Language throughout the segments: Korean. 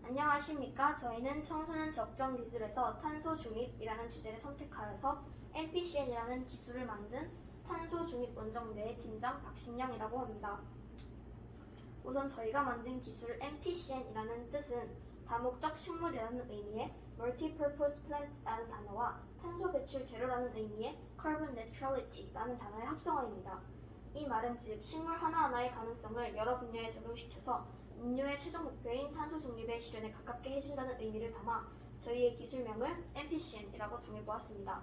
안녕하십니까. 저희는 청소년 적정 기술에서 탄소 중립이라는 주제를 선택하여서 MPCN이라는 기술을 만든 탄소 중립 원정대의 팀장 박신영이라고 합니다. 우선 저희가 만든 기술 MPCN이라는 뜻은 다목적 식물이라는 의미의 Multi-Purpose Plant라는 단어와 탄소 배출 제로라는 의미의 Carbon Neutrality라는 단어의 합성어입니다. 이 말은 즉 식물 하나하나의 가능성을 여러 분야에 적용시켜서 인류의 최종 목표인 탄소 중립의 실현에 가깝게 해준다는 의미를 담아 저희의 기술명을 MPCN이라고 정해보았습니다.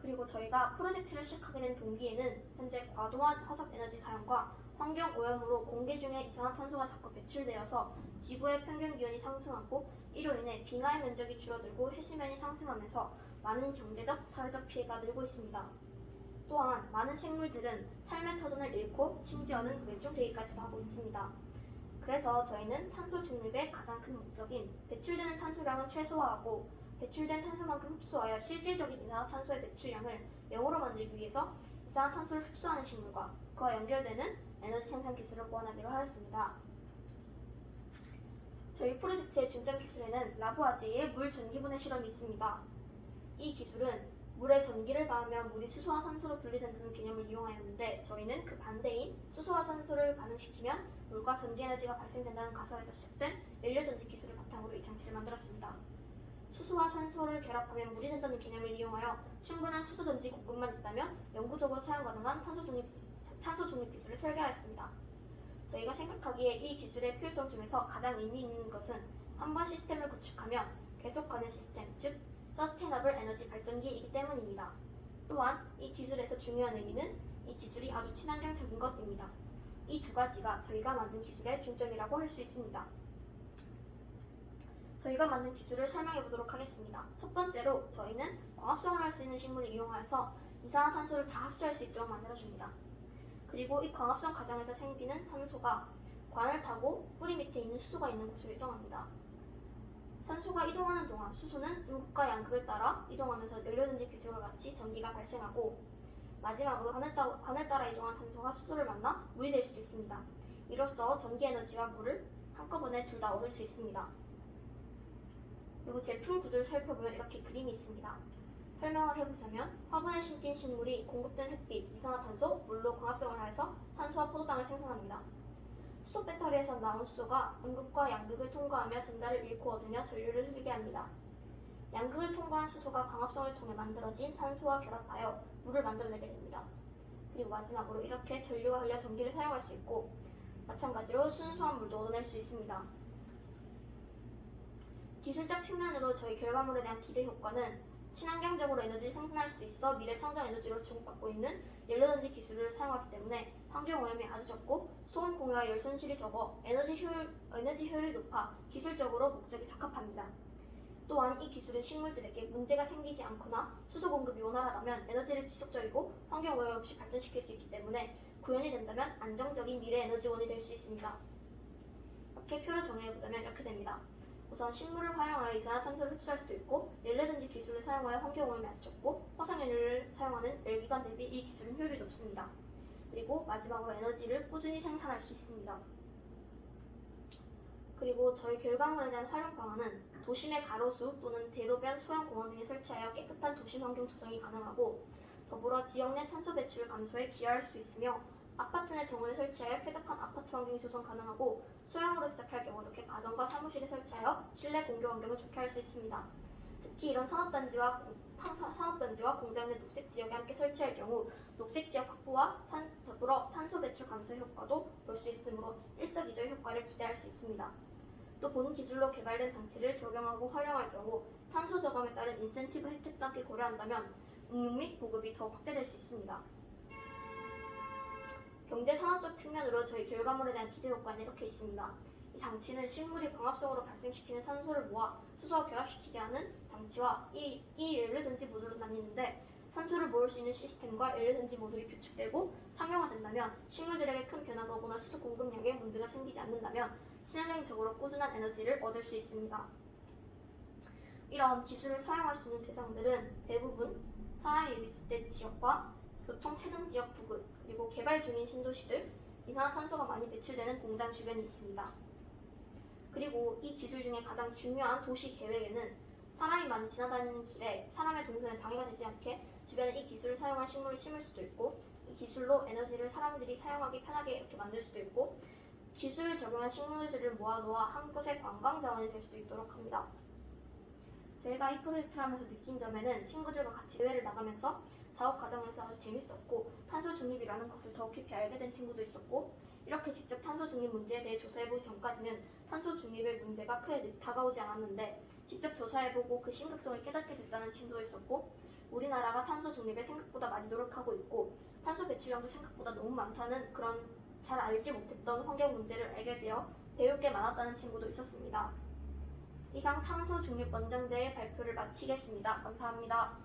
그리고 저희가 프로젝트를 시작하게 된 동기에는 현재 과도한 화석에너지 사용과 환경 오염으로 공기 중에 이산화탄소가 자꾸 배출되어서 지구의 평균 기온이 상승하고 이로 인해 빙하의 면적이 줄어들고 해수면이 상승하면서 많은 경제적, 사회적 피해가 늘고 있습니다. 또한 많은 생물들은 삶의 터전을 잃고 심지어는 멸종되기까지도 하고 있습니다. 그래서 저희는 탄소 중립의 가장 큰 목적인 배출되는 탄소량은 최소화하고 배출된 탄소만큼 흡수하여 실질적인 이산화탄소의 배출량을 0으로 만들기 위해서 이산화탄소를 흡수하는 식물과 그와 연결되는 에너지 생산 기술을 보완하기로 하였습니다. 저희 프로젝트의 중점 기술에는 라부아제이의 물 전기분해 실험이 있습니다. 이 기술은 물에 전기를 가하면 물이 수소와 산소로 분리된다는 개념을 이용하였는데 저희는 그 반대인 수소와 산소를 반응시키면 물과 전기에너지가 발생된다는 가설에서 시작된 연료전지 기술을 바탕으로 이 장치를 만들었습니다. 수소와 산소를 결합하면 물이 된다는 개념을 이용하여 충분한 수소전지 공급만 있다면 영구적으로 사용 가능한 탄소 중립 기술을 설계하였습니다. 저희가 생각하기에 이 기술의 필요성 중에서 가장 의미 있는 것은 한 번 시스템을 구축하면 계속 가는 시스템, 즉 서스테이너블 에너지 발전기이기 때문입니다. 또한 이 기술에서 중요한 의미는 이 기술이 아주 친환경적인 것입니다. 이 두 가지가 저희가 만든 기술의 중점이라고 할 수 있습니다. 저희가 만든 기술을 설명해 보도록 하겠습니다. 첫 번째로 저희는 광합성을 할 수 있는 식물을 이용하여서 이산화탄소를 다 흡수할 수 있도록 만들어줍니다. 그리고 이 광합성 과정에서 생기는 산소가 관을 타고 뿌리 밑에 있는 수소가 있는 곳으로 이동합니다. 산소가 이동하는 동안 수소는 음극과 양극을 따라 이동하면서 연료전지 기술과 같이 전기가 발생하고 마지막으로 관을 따라 이동한 산소가 수소를 만나 물이 될 수도 있습니다. 이로써 전기에너지와 물을 한꺼번에 둘 다 얻을 수 있습니다. 그리고 제품 구조를 살펴보면 이렇게 그림이 있습니다. 설명을 해보자면 화분에 심긴 식물이 공급된 햇빛, 이산화탄소, 물로 광합성을 하여서 탄소와 포도당을 생산합니다. 수소 배터리에서 나온 수소가 음극과 양극을 통과하며 전자를 잃고 얻으며 전류를 흐르게 합니다. 양극을 통과한 수소가 광합성을 통해 만들어진 산소와 결합하여 물을 만들어내게 됩니다. 그리고 마지막으로 이렇게 전류가 흘려 전기를 사용할 수 있고 마찬가지로 순수한 물도 얻어낼 수 있습니다. 기술적 측면으로 저희 결과물에 대한 기대 효과는 친환경적으로 에너지를 생산할 수 있어 미래 청정 에너지로 주목받고 있는 연료전지 기술을 사용하기 때문에 환경 오염이 아주 적고 소음 공해와 열 손실이 적어 에너지 효율이 높아 기술적으로 목적에 적합합니다. 또한 이 기술은 식물들에게 문제가 생기지 않거나 수소 공급이 원활하다면 에너지를 지속적이고 환경 오염 없이 발전시킬 수 있기 때문에 구현이 된다면 안정적인 미래 에너지원이 될 수 있습니다. 이렇게 표를 정리해보자면 이렇게 됩니다. 우선 식물을 활용하여 이산화탄소를 흡수할 수도 있고 연료전지 기술을 사용하여 환경오염이 아주 적고 화석연료를 사용하는 열기관 대비 이 기술은 효율이 높습니다. 그리고 마지막으로 에너지를 꾸준히 생산할 수 있습니다. 그리고 저희 결과물에 대한 활용 방안은 도심의 가로수 또는 대로변, 소형 공원 등에 설치하여 깨끗한 도심 환경 조성이 가능하고 더불어 지역 내 탄소 배출 감소에 기여할 수 있으며 아파트 내 정원에 설치하여 쾌적한 아파트 환경이 조성 가능하고 소형으로 시작할 경우 이렇게 가정과 사무실에 설치하여 실내 공교 환경을 좋게 할 수 있습니다. 특히 이런 산업단지와 공장 내 녹색 지역에 함께 설치할 경우 녹색 지역 확보와 더불어 탄소 배출 감소 효과도 볼 수 있으므로 일석이조의 효과를 기대할 수 있습니다. 또 본 기술로 개발된 장치를 적용하고 활용할 경우 탄소 저감에 따른 인센티브 혜택도 함께 고려한다면 응용 및 보급이 더욱 확대될 수 있습니다. 경제 산업적 측면으로 저희 결과물에 대한 기대 효과는 이렇게 있습니다. 이 장치는 식물이 광합성으로 발생시키는 산소를 모아 수소와 결합시키게 하는 장치와 이 연료전지 모듈로 나뉘는데 산소를 모을 수 있는 시스템과 연료전지 모듈이 구축되고 상용화된다면 식물들에게 큰 변화가 오거나 수소 공급량에 문제가 생기지 않는다면 친환경적으로 꾸준한 에너지를 얻을 수 있습니다. 이러한 기술을 사용할 수 있는 대상들은 대부분 사람이 밀집된 지역과 교통 체증 지역 부근, 그리고 개발 중인 신도시들, 이산화탄소가 많이 배출되는 공장 주변이 있습니다. 그리고 이 기술 중에 가장 중요한 도시 계획에는 사람이 많이 지나다니는 길에 사람의 동선에 방해가 되지 않게 주변에 이 기술을 사용한 식물을 심을 수도 있고, 이 기술로 에너지를 사람들이 사용하기 편하게 이렇게 만들 수도 있고, 기술을 적용한 식물들을 모아놓아 한 곳의 관광 자원이 될 수 있도록 합니다. 저희가 이 프로젝트를 하면서 느낀 점에는 친구들과 같이 대회를 나가면서 작업 과정에서 아주 재밌었고, 탄소 중립이라는 것을 더 깊이 알게 된 친구도 있었고, 이렇게 직접 탄소 중립 문제에 대해 조사해보기 전까지는 탄소 중립의 문제가 크게 다가오지 않았는데 직접 조사해보고 그 심각성을 깨닫게 됐다는 친구도 있었고, 우리나라가 탄소 중립에 생각보다 많이 노력하고 있고 탄소 배출량도 생각보다 너무 많다는 그런 잘 알지 못했던 환경 문제를 알게 되어 배울 게 많았다는 친구도 있었습니다. 이상 탄소 중립 원정대의 발표를 마치겠습니다. 감사합니다.